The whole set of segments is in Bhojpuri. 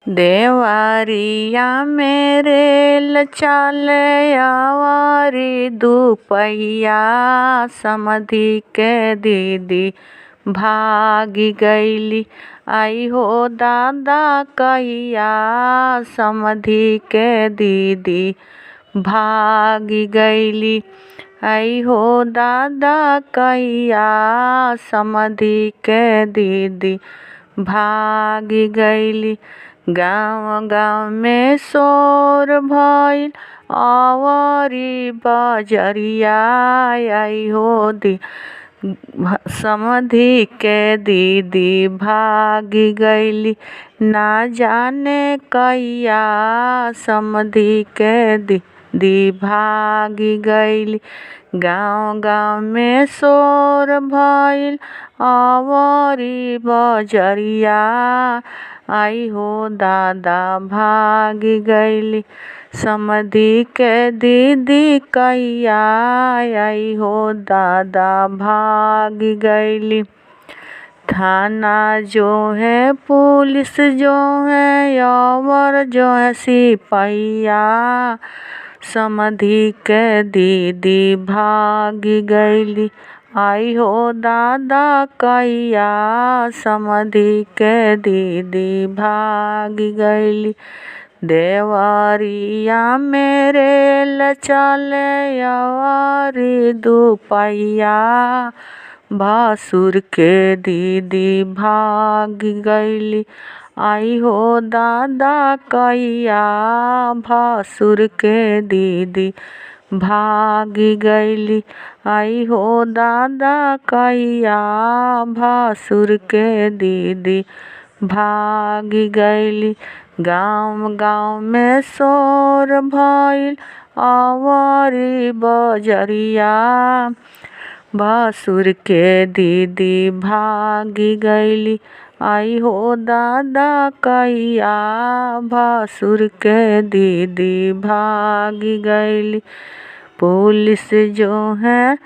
देवरिया मेरे लचाले आवारी दुपहिया समधि के दीदी भागी गईली। आई हो दादा कहिया समधि के दीदी भागी गईली। आई हो दादा कहिया समधि के दीदी भागी गईली। गाँव गाँव में शोर भइल अवरी बजरिया। आई हो समधि के दीदी भागी गईली। ना जाने कहिया समधि के दीदी भागी गईली। गाँव गाँव में शोर भइल अवरी बजरिया। आई हो दादा भागी गईली। समधि के दीदी कहिया आई हो दादा भागी गईली। थाना जो है पुलिस जो है और जो है सिपहिया समधि के दीदी भागी गईली। आई हो दादा कहिया समधि के दीदी भागी गईली। देवरिया मेरे लचले अवारी दुपहिया भासुर के दीदी भागी गईली। आई हो दादा कहिया भासुर के दीदी भागी गईली। आई हो दादा कहिया भासुर के दीदी भागी गईली। गाँव गाँव में शोर भइल अवरी बजरिया। भासुर के दीदी भागी गईली। आई हो दादा कहिया भासुर के दीदी भागी गईली। पुलिस जो है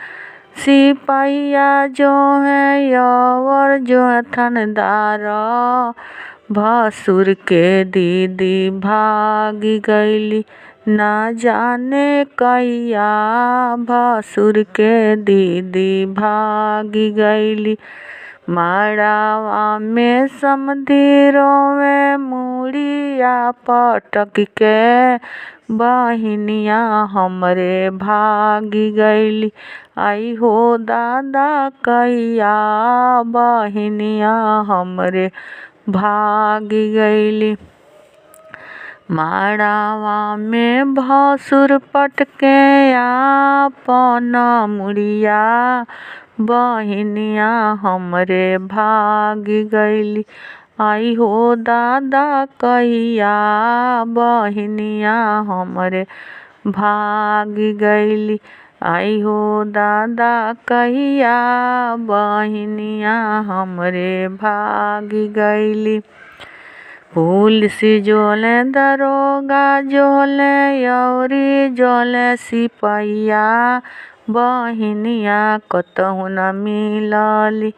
सिपहिया जो है और जो है थानेदार भासुर के दीदी भागी गईली। ना जाने कहिया भासुर के दीदी भागी गईली। माड़ावा में समधि रोवे मुड़िया पटक के बहिनिया हमरे भागी गईली। आई हो दादा कहिया बहिनिया हमरे भागी गईली। माड़ावा में भसुर पटके आपन मुड़िया बहिनिया हमरे भागी गईली। आई हो दादा कहिया बहिनिया हमरे भागी गईली। आई हो दादा कहिया बहिनिया हमरे भागी गईली। पुलिस जोले दरोगा जोले औरी जोले सिपहिया बहिनिया कतहु न मिलली।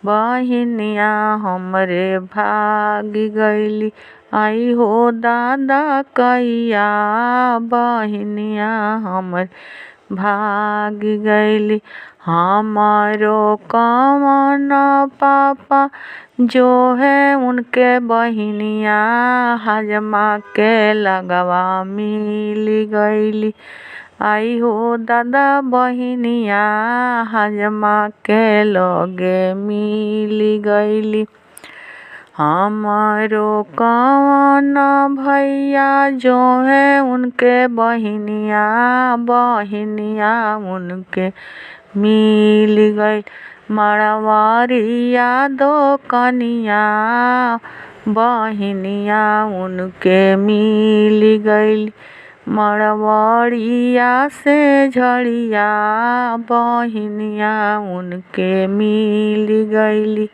बहिनिया हमरे भागी गईली। आई हो दादा कहिया बहिनिया हमरे भागी गईली। हमारो कौन पापा जो है उनके बहिनिया हजमा के लगवा मिल गईली। आई हो दादा बहिनिया हजमा के लगे मिल गईली। हमारो कौन भैया जो है उनके बहिनिया उनके मिल गई। मड़वारिया दो कनिया बहिनिया उनके मिल गई। मड़वरिया से झड़िया बहिनिया उनके मिल गईली।